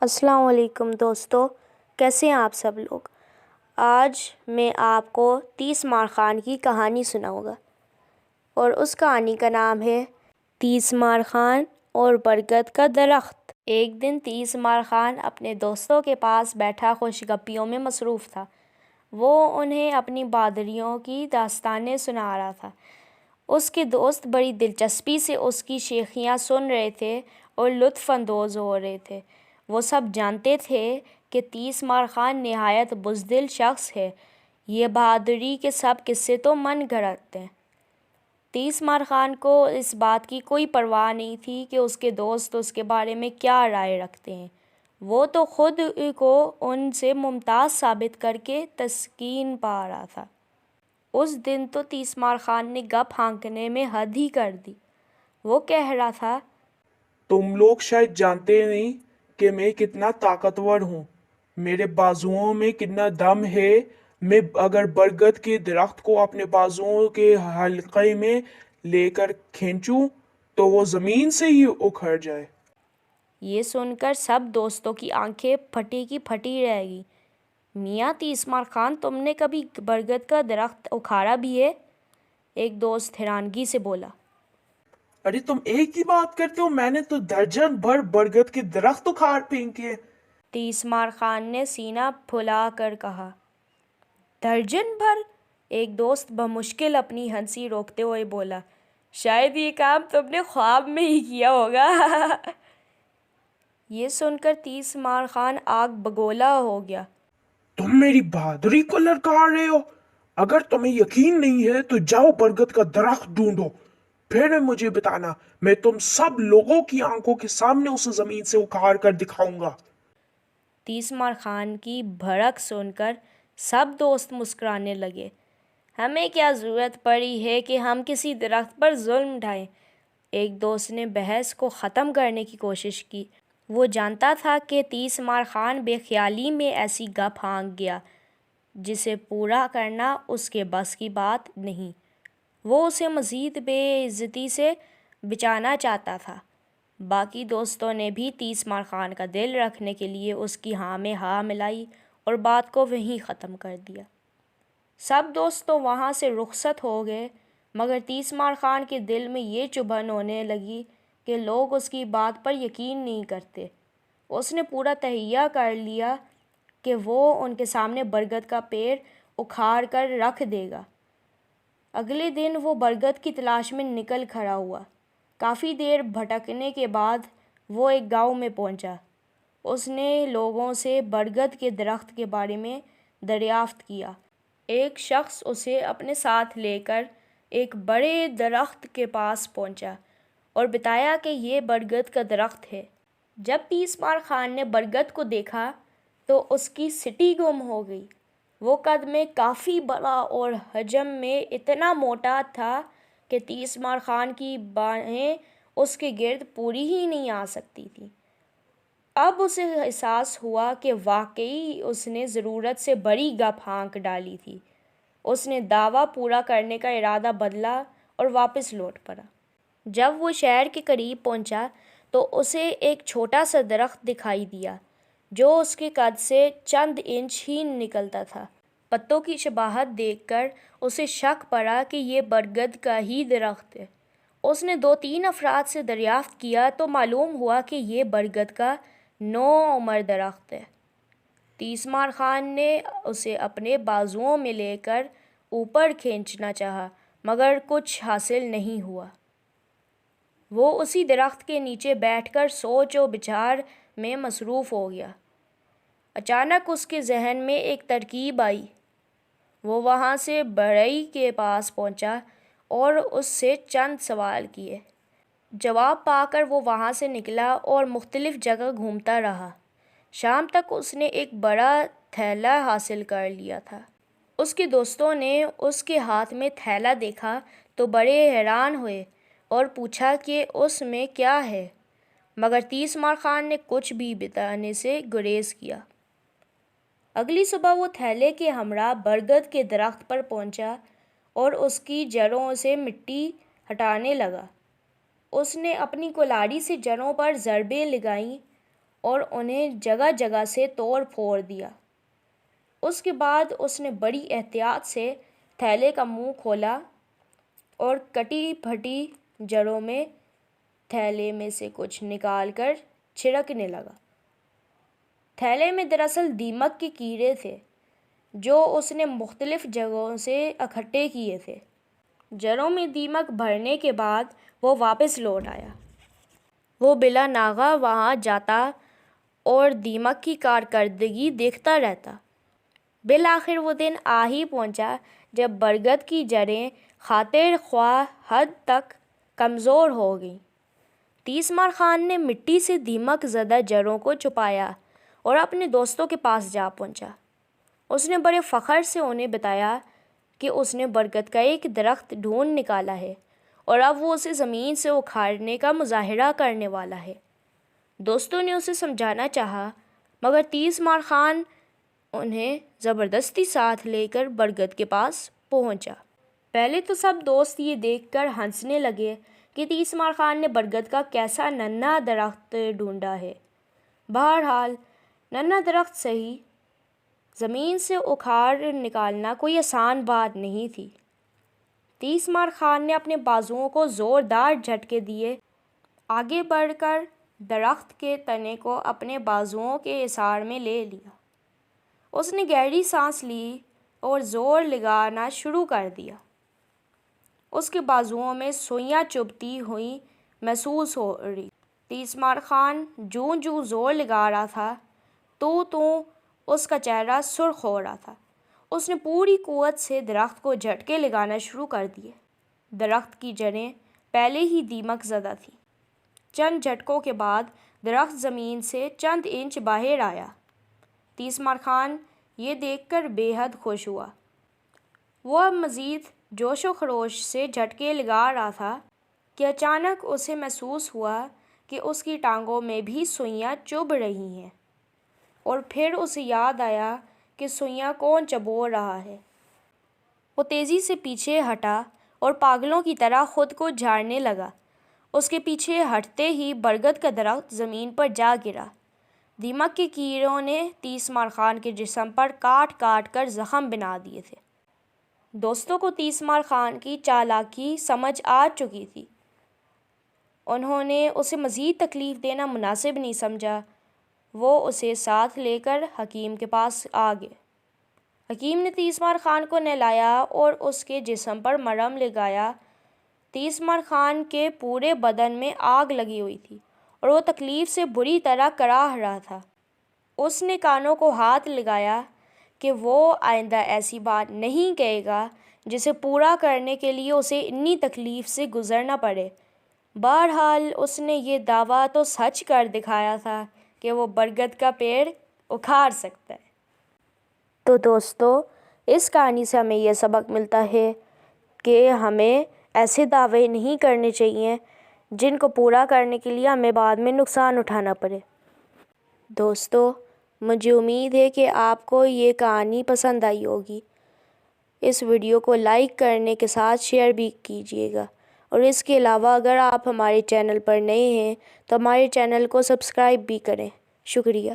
السلام علیکم دوستو، کیسے ہیں آپ سب لوگ؟ آج میں آپ کو 30 مار خان کی کہانی سناؤں گا، اور اس کہانی کا نام ہے 30 مار خان اور برگد کا درخت۔ ایک دن 30 مار خان اپنے دوستوں کے پاس بیٹھا خوش گپیوں میں مصروف تھا۔ وہ انہیں اپنی بہادریوں کی داستانیں سنا رہا تھا۔ اس کے دوست بڑی دلچسپی سے اس کی شیخیاں سن رہے تھے اور لطف اندوز ہو رہے تھے۔ وہ سب جانتے تھے کہ 30 مار خان نہایت بزدل شخص ہے۔ یہ بہادری کے سب قصے تو من گھڑت ہیں۔ 30 مار خان کو اس بات کی کوئی پرواہ نہیں تھی کہ اس کے دوست اس کے بارے میں کیا رائے رکھتے ہیں۔ وہ تو خود کو ان سے ممتاز ثابت کر کے تسکین پا رہا تھا۔ اس دن تو 30 مار خان نے گپ ہانکنے میں حد ہی کر دی۔ وہ کہہ رہا تھا، تم لوگ شاید جانتے نہیں کہ میں کتنا طاقتور ہوں، میرے بازوؤں میں کتنا دم ہے۔ میں اگر برگد کے درخت کو اپنے بازوؤں کے حلقے میں لے کر کھینچوں تو وہ زمین سے ہی اکھڑ جائے۔ یہ سن کر سب دوستوں کی آنکھیں پھٹی کی پھٹی رہ گئی۔ میاں 30 مار خان، تم نے کبھی برگد کا درخت اکھاڑا بھی ہے؟ ایک دوست حیرانگی سے بولا۔ ارے تم ایک ہی بات کرتے ہو، میں نے تو درجن بھر برگد کے درخت اکھاڑ پھینکے۔ 30 مار خان نے سینہ پھلا کر کہا۔ درجن بھر؟ ایک دوست بمشکل اپنی ہنسی روکتے ہوئے بولا، شاید یہ کام تم نے خواب میں ہی کیا ہوگا۔ یہ سن کر 30 مار خان آگ بگولا ہو گیا۔ تم میری بہادری کو للکار رہے ہو؟ اگر تمہیں یقین نہیں ہے تو جاؤ برگد کا درخت ڈھونڈو، پھر مجھے بتانا، میں تم سب لوگوں کی آنکھوں کے سامنے اسے زمین سے اکھاڑ کر دکھاؤں گا۔ 30 مار خان کی بھڑک سن کر سب دوست مسکرانے لگے۔ ہمیں کیا ضرورت پڑی ہے کہ ہم کسی درخت پر ظلم ڈھائیں؟ ایک دوست نے بحث کو ختم کرنے کی کوشش کی۔ وہ جانتا تھا کہ 30 مار خان بے خیالی میں ایسی گپ ہانک گیا جسے پورا کرنا اس کے بس کی بات نہیں۔ وہ اسے مزید بے عزتی سے بچانا چاہتا تھا۔ باقی دوستوں نے بھی 30 مار خان کا دل رکھنے کے لیے اس کی ہاں میں ہاں ملائی اور بات کو وہیں ختم کر دیا۔ سب دوست تو وہاں سے رخصت ہو گئے، مگر 30 مار خان کے دل میں یہ چبھن ہونے لگی کہ لوگ اس کی بات پر یقین نہیں کرتے۔ اس نے پورا تہیہ کر لیا کہ وہ ان کے سامنے برگد کا پیڑ اکھاڑ کر رکھ دے گا۔ اگلے دن وہ برگد کی تلاش میں نکل کھڑا ہوا۔ کافی دیر بھٹکنے کے بعد وہ ایک گاؤں میں پہنچا۔ اس نے لوگوں سے برگد کے درخت کے بارے میں دریافت کیا۔ ایک شخص اسے اپنے ساتھ لے کر ایک بڑے درخت کے پاس پہنچا اور بتایا کہ یہ برگد کا درخت ہے۔ جب 30 مار خان نے برگد کو دیکھا تو اس کی سٹی گم ہو گئی۔ وہ قد میں کافی بڑا اور حجم میں اتنا موٹا تھا کہ 30 مار خان کی باہیں اس کے گرد پوری ہی نہیں آ سکتی تھیں۔ اب اسے احساس ہوا کہ واقعی اس نے ضرورت سے بڑی گپ ہانک ڈالی تھی۔ اس نے دعویٰ پورا کرنے کا ارادہ بدلا اور واپس لوٹ پڑا۔ جب وہ شہر کے قریب پہنچا تو اسے ایک چھوٹا سا درخت دکھائی دیا جو اس کے قد سے چند انچ ہی نکلتا تھا۔ پتوں کی شباہت دیکھ کر اسے شک پڑا کہ یہ برگد کا ہی درخت ہے۔ اس نے 2-3 افراد سے دریافت کیا تو معلوم ہوا کہ یہ برگد کا نو عمر درخت ہے۔ 30 مار خان نے اسے اپنے بازوؤں میں لے کر اوپر کھینچنا چاہا، مگر کچھ حاصل نہیں ہوا۔ وہ اسی درخت کے نیچے بیٹھ کر سوچ و بچار میں مصروف ہو گیا۔ اچانک اس کے ذہن میں ایک ترکیب آئی۔ وہ وہاں سے بڑئی کے پاس پہنچا اور اس سے چند سوال کیے۔ جواب پا کر وہ وہاں سے نکلا اور مختلف جگہ گھومتا رہا۔ شام تک اس نے ایک بڑا تھیلا حاصل کر لیا تھا۔ اس کے دوستوں نے اس کے ہاتھ میں تھیلا دیکھا تو بڑے حیران ہوئے اور پوچھا کہ اس میں کیا ہے، مگر 30 مار خان نے کچھ بھی بتانے سے گریز کیا۔ اگلی صبح وہ تھیلے کے ہمراہ برگد کے درخت پر پہنچا اور اس کی جڑوں سے مٹی ہٹانے لگا۔ اس نے اپنی کلاڑی سے جڑوں پر ضربیں لگائیں اور انہیں جگہ جگہ سے توڑ پھوڑ دیا۔ اس کے بعد اس نے بڑی احتیاط سے تھیلے کا منہ کھولا اور کٹی پھٹی جڑوں میں تھیلے میں سے کچھ نکال کر چھڑکنے لگا۔ تھیلے میں دراصل دیمک کے کیڑے تھے جو اس نے مختلف جگہوں سے اکٹھے کیے تھے۔ جڑوں میں دیمک بھرنے کے بعد وہ واپس لوٹ آیا۔ وہ بلا ناغہ وہاں جاتا اور دیمک کی کارکردگی دیکھتا رہتا۔ بالآخر وہ دن آ ہی پہنچا جب برگد کی جڑیں خاطر خواہ حد تک کمزور ہو گئیں۔ تیسمار خان نے مٹی سے دیمک زدہ جڑوں کو چھپایا اور اپنے دوستوں کے پاس جا پہنچا۔ اس نے بڑے فخر سے انہیں بتایا کہ اس نے برگد کا ایک درخت ڈھونڈ نکالا ہے اور اب وہ اسے زمین سے اکھاڑنے کا مظاہرہ کرنے والا ہے۔ دوستوں نے اسے سمجھانا چاہا مگر تیسمار خان انہیں زبردستی ساتھ لے کر برگد کے پاس پہنچا۔ پہلے تو سب دوست یہ دیکھ کر ہنسنے لگے کہ تیسمار خان نے برگد کا کیسا ننھا درخت ڈھونڈا ہے۔ بہرحال ننھا درخت صحیح، زمین سے اکھاڑ نکالنا کوئی آسان بات نہیں تھی۔ تیسمار خان نے اپنے بازوؤں کو زوردار جھٹکے دیے، آگے بڑھ کر درخت کے تنے کو اپنے بازوؤں کے احاطے میں لے لیا۔ اس نے گہری سانس لی اور زور لگانا شروع کر دیا۔ اس کے بازوؤں میں سوئیاں چبھتی ہوئی محسوس ہو رہی۔ تیسمار خان جوں جوں زور لگا رہا تھا تو اس کا چہرہ سرخ ہو رہا تھا۔ اس نے پوری قوت سے درخت کو جھٹکے لگانا شروع کر دیے۔ درخت کی جڑیں پہلے ہی دیمک زدہ تھیں۔ چند جھٹکوں کے بعد درخت زمین سے چند انچ باہر آیا۔ تیسمار خان یہ دیکھ کر بے حد خوش ہوا۔ وہ اب مزید جوش و خروش سے جھٹکے لگا رہا تھا کہ اچانک اسے محسوس ہوا کہ اس کی ٹانگوں میں بھی سوئیاں چبھ رہی ہیں، اور پھر اسے یاد آیا کہ سوئیاں کون چبو رہا ہے۔ وہ تیزی سے پیچھے ہٹا اور پاگلوں کی طرح خود کو جھاڑنے لگا۔ اس کے پیچھے ہٹتے ہی برگد کا درخت زمین پر جا گرا۔ دیمک کے کیڑوں نے تیسمار خان کے جسم پر کاٹ کاٹ کر زخم بنا دیے تھے۔ دوستوں کو تیسمار خان کی چالاکی سمجھ آ چکی تھی۔ انہوں نے اسے مزید تکلیف دینا مناسب نہیں سمجھا۔ وہ اسے ساتھ لے کر حکیم کے پاس آ گئے۔ حکیم نے تیسمار خان کو نہلایا اور اس کے جسم پر مرہم لگایا۔ تیسمار خان کے پورے بدن میں آگ لگی ہوئی تھی اور وہ تکلیف سے بری طرح کراہ رہا تھا۔ اس نے کانوں کو ہاتھ لگایا کہ وہ آئندہ ایسی بات نہیں کہے گا جسے پورا کرنے کے لیے اسے اتنی تکلیف سے گزرنا پڑے۔ بہرحال اس نے یہ دعویٰ تو سچ کر دکھایا تھا کہ وہ برگد کا پیڑ اکھاڑ سکتا ہے۔ تو دوستو، اس کہانی سے ہمیں یہ سبق ملتا ہے کہ ہمیں ایسے دعوے نہیں کرنے چاہیے جن کو پورا کرنے کے لیے ہمیں بعد میں نقصان اٹھانا پڑے۔ دوستو، مجھے امید ہے کہ آپ کو یہ کہانی پسند آئی ہوگی۔ اس ویڈیو کو لائک کرنے کے ساتھ شیئر بھی کیجیے گا، اور اس کے علاوہ اگر آپ ہمارے چینل پر نئے ہیں تو ہمارے چینل کو سبسکرائب بھی کریں۔ شکریہ۔